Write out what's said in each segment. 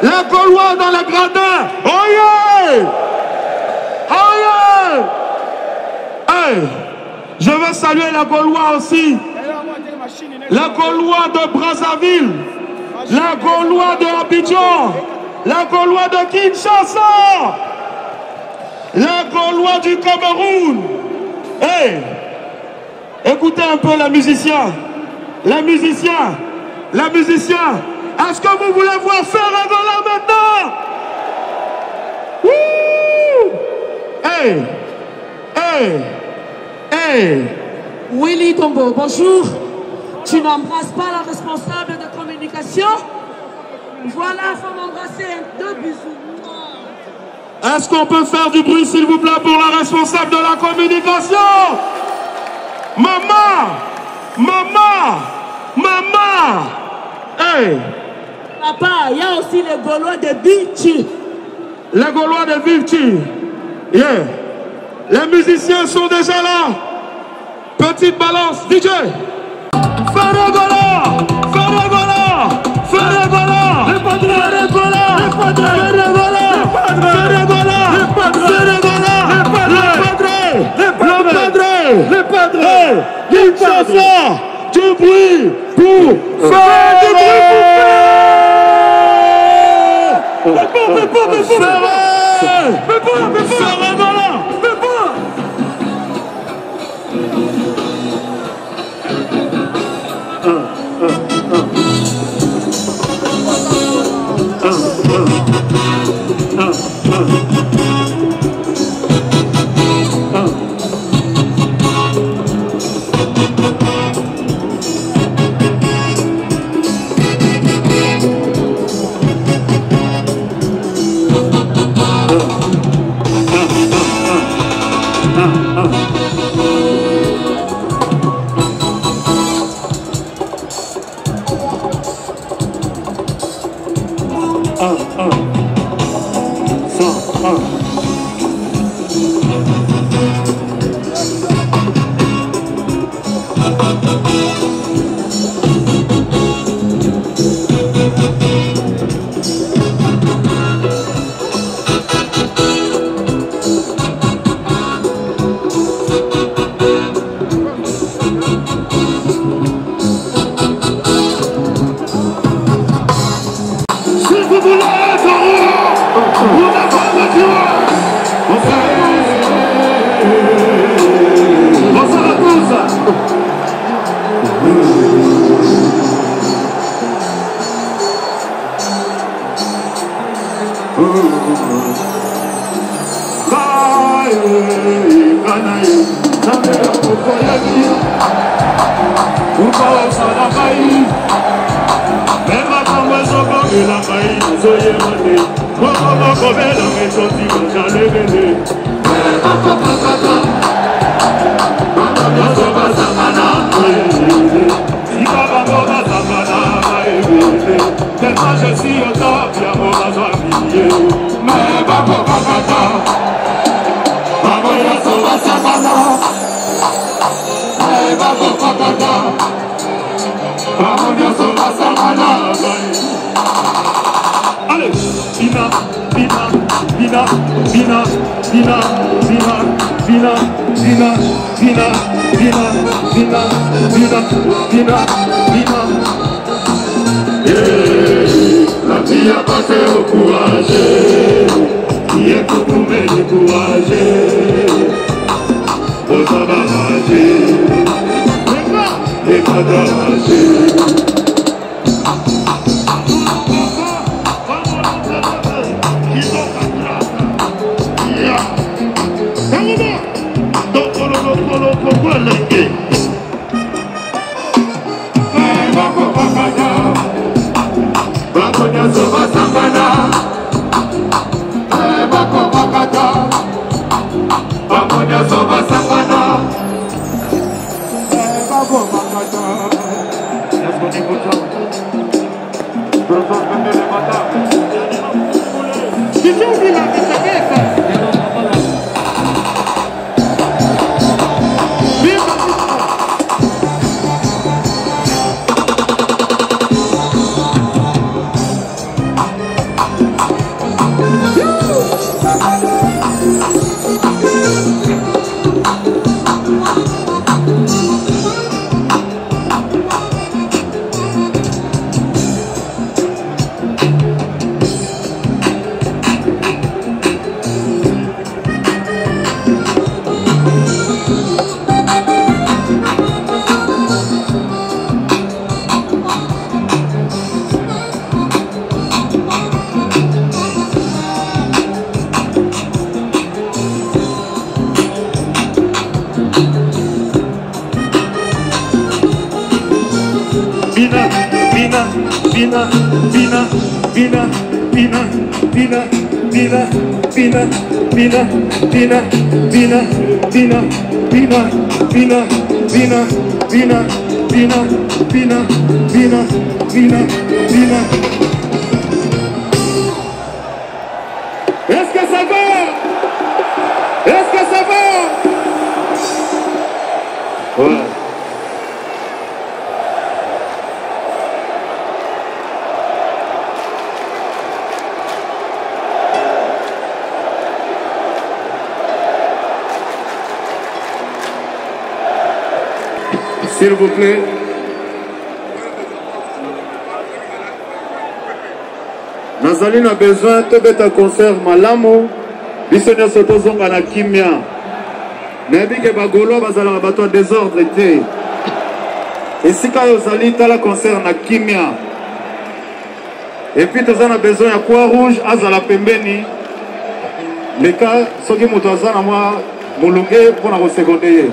La Gaulois dans les gradins. Oh yeah! Oh yeah! Hey! Je veux saluer la Gaulois aussi. La Gaulois de Brazzaville. La Gaulois de Abidjan. La Gaulois de Kinshasa. La Gaulois du Cameroun. Hey! Écoutez un peu les musiciens. Les musiciens. Les musiciens. Est-ce que vous voulez voir Ferregola maintenant? Wouh! Hey! Hey! Hey! Willy Tombo, bonjour. Tu n'embrasses pas la responsable de communication? Voilà, il faut m'embrasser. 2 bisous. Est-ce qu'on peut faire du bruit, s'il vous plaît, pour la responsable de la communication? Maman! Maman! Maman! Hey! Papa, il y a aussi les Gaulois de Vilti. Les Gaulois de Vilti. Yeah. Les musiciens sont déjà là. Petite balance, DJ. Ferregola! Ferregola! Ferregola! Ferregola! Ferregola! Le padre! Kinshasa! Du bruit pour faire du bruit pour faire! La vie a passé au courage, qui est pour nous décourager. Aux abarragés, les pas d'arragés. Bako nyonso basangana Est-ce que ça va? Est-ce que ça va? Ouais. S'il vous plaît. Nazali na besoin tobeta concert malamu biso nyonso tozonga na kimia nayebi ke bagolo bazalaka bato ya désordre te esika oyo ozali tala concert na kimia epuis toza na besoin ya croix rouge azala pembeni leka soki moto aza na mwa molunge mpona kosekonde ye.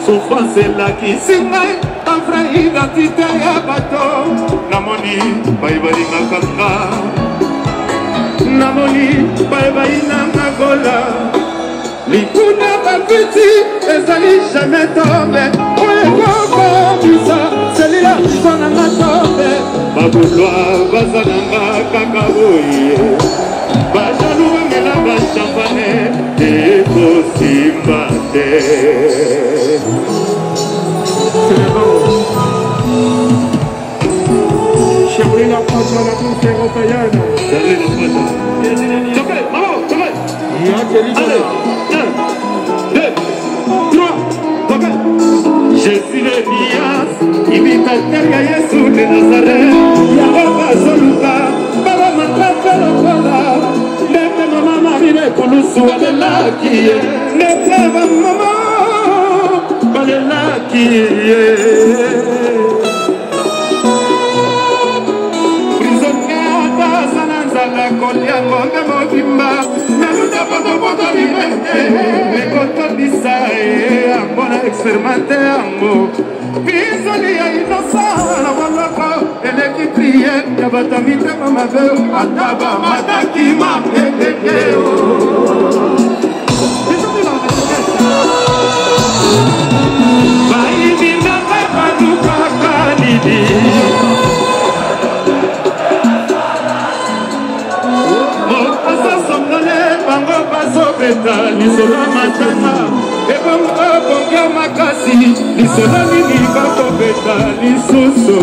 Souffrance est là qui signe ta vraie identité à bateau. Namoni, baïbali makaka. Namoni, baïbali namagola. Likuna bapiti, ezali jamais tombé. Oye koko, bisa, celui-là, son ama tombé. Babouloa, bazananga, kakaboye. Bajalou, mela, bachampane, et posimbate. C'est bon. Chérie la France à la course européenne. Salut la France. Chopé, maman, chopé. Allez, 1, 2, 3, chopé. Jésus le Dias, imitateur ya Yesu de Nazareth. Yahova Zoluka, Baba Matrape le Kola. Nete mama marine kulusu adelaki. Nete mama. Prisonnière sananzala kolia ngombe mobimba naluta potopoto libete ekotobisa yango na experimente yango pisoli ya inosa na boloko eleki prie ya bato mitema mabe ata bamataki mapekekeo lisolo matanga ebongo bongia makasi lisolo nini bakobeta lisusu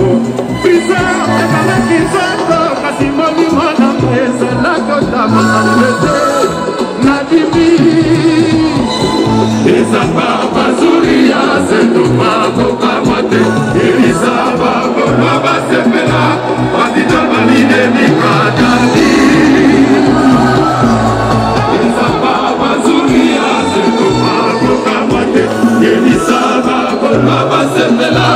prisa ekalaki nzoto kasi molimo nango ezala kotama alete nadimi ezaka bazuri ya zetuma kokamwa te elisa bakolwa basepela batita baline mikadani Yemisaba, Baba Sembela,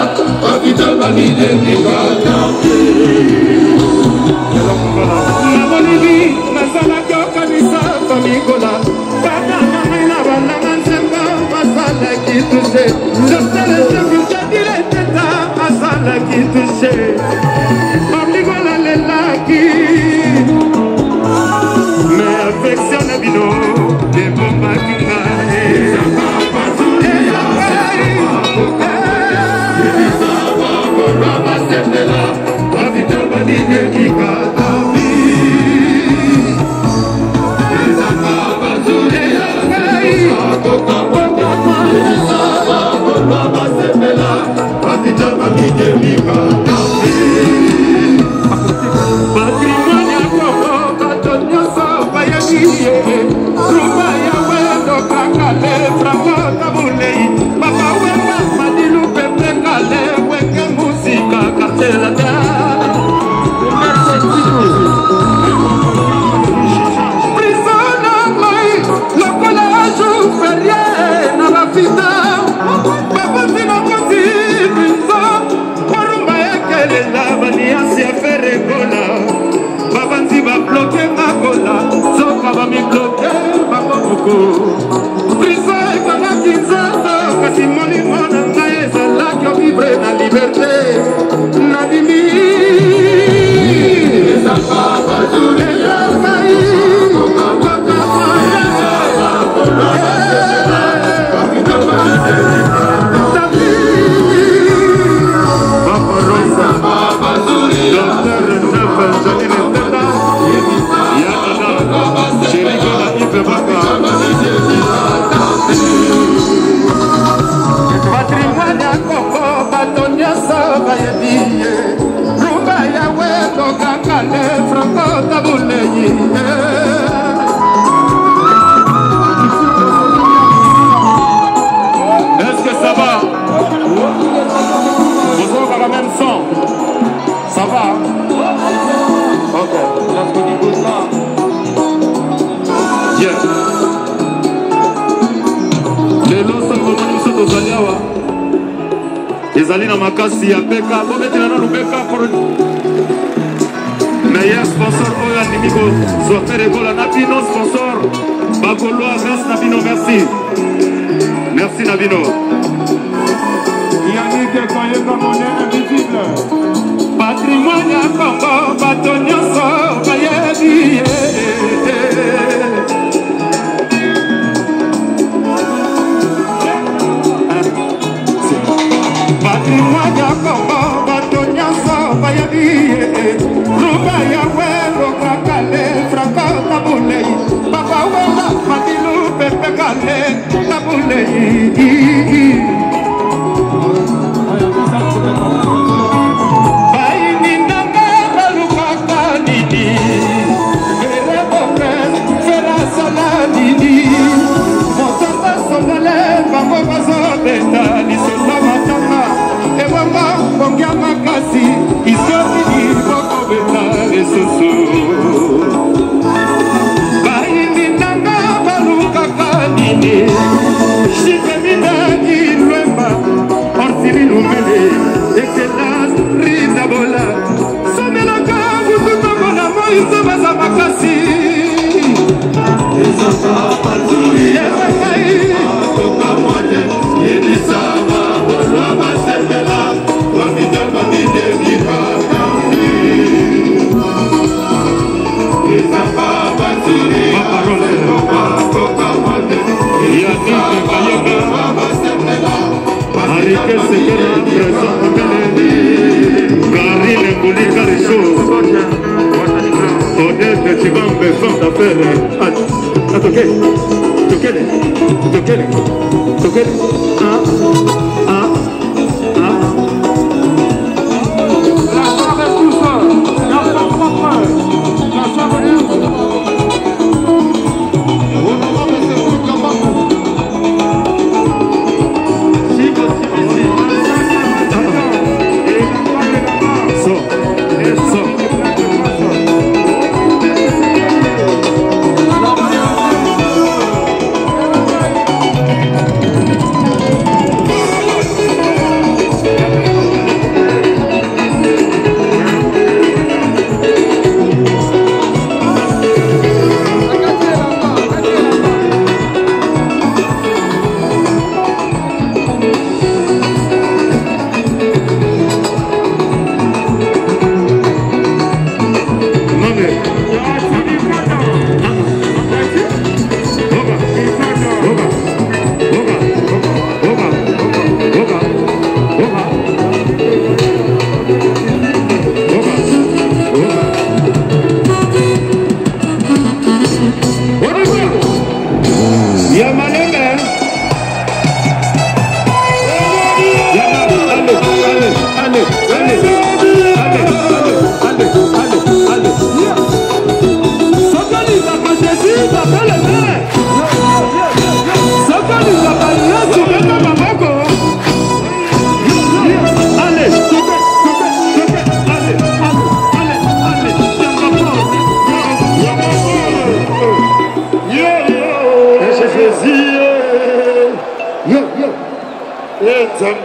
Ezalina makasi ya beka bometela na lubeka pour meilleur sponsor oyo andimiko sortir egola na bino sponsor bakoloa merci na bino merci na bino Yannick Koyenga monnaie invisible patrimoine ya Congo bato nyonso bayebi patrimoine ya Congo bato nyonso bayebi ruba ya welo kakale franco tabulei papa wela madilu pepe kale tabulei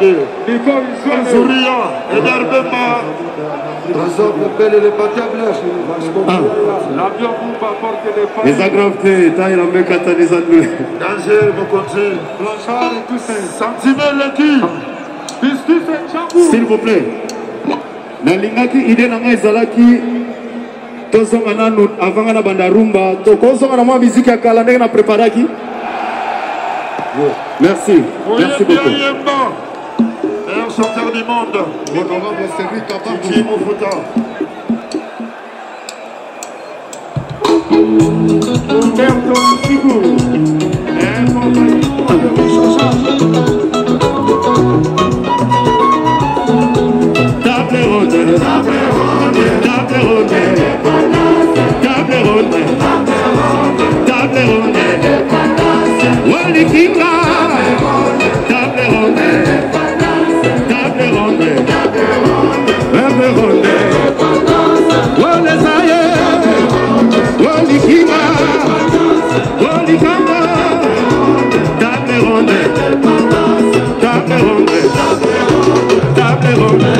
Benge, Zouria, Eder Bemba. Trésor Pepel et les Batables. L'avion Boumba porte les femmes. Les aggravetés, taille la mec à les adultes. Danger, Mokonzi. Blanchard et tous ces. Sentinelle l'équipe. Pistis et Tchabou. S'il vous plaît. Nalingaki idée na ngai zalaki tozonga nanu avant na banda rumba to kozonga na mwa musique ya kala ndenge na préparaki. Merci. Merci beaucoup. Meilleur chanteur du monde. L'honorable Cédric Kappa. Titi Mouffouta. Umberto Sigou. Table ronde, table ronde, table ronde, table ronde, table ronde, Walikika, table ronde, table ronde, table ronde, Walezaye, Walikika, Walikamba, table ronde, table ronde, table ronde.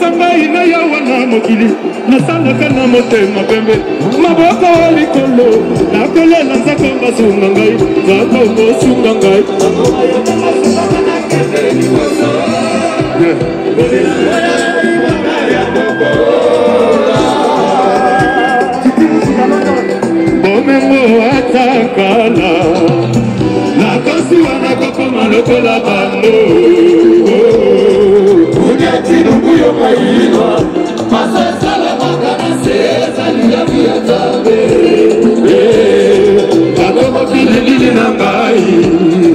sangai na yawa na mokili nasalaka na motema pembe maboko likolo nakolela nzaka basunga ngai nzaka bosunga ngai bomengo atakala nakosiwa nakokoma lokola bando unyatinukuyo mayiwa masasala makanase ezaliya tabe akomokilelili na ngai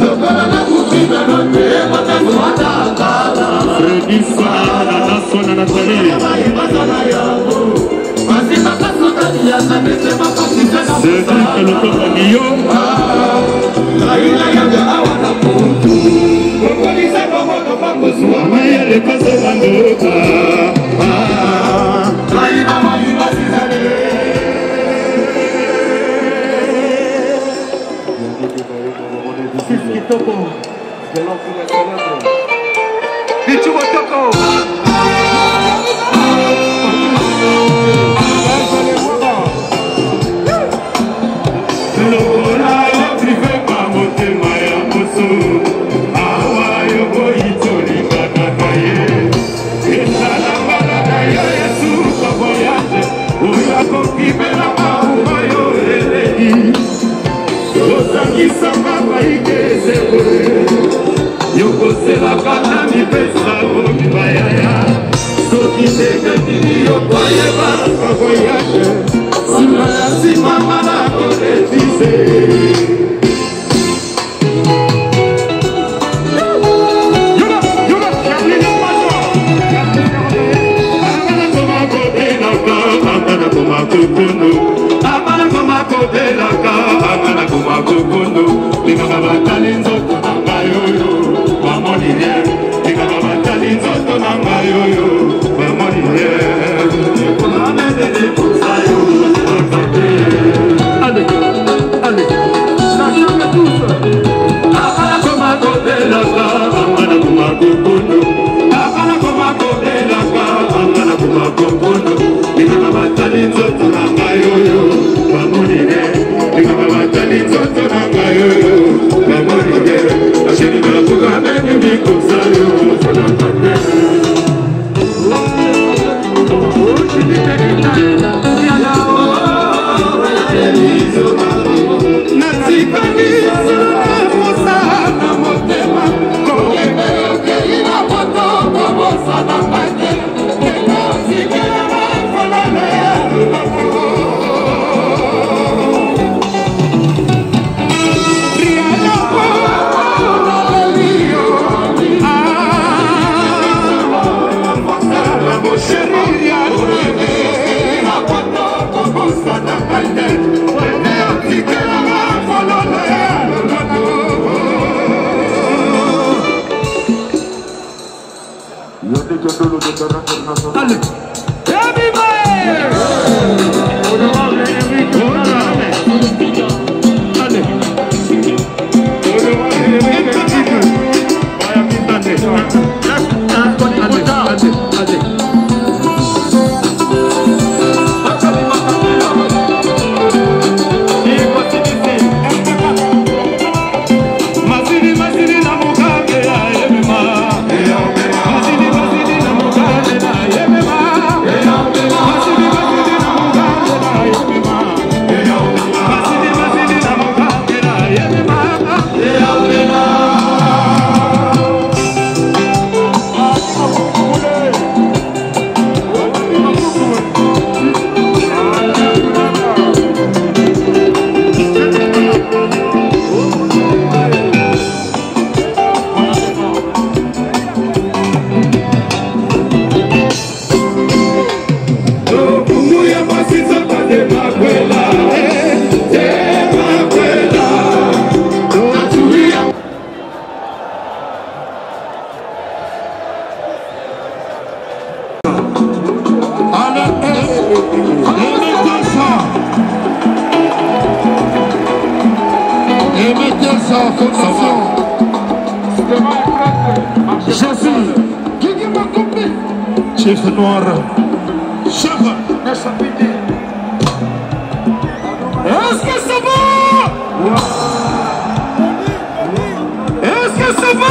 lokola nakufina note matatu atakala fredisana nasona natali Cedric Lokomanio Mayele Kaso Bandoka Siski Toko Dichubo Toko chef noir. Chef. Est-ce que ça va? Est-ce que ça va?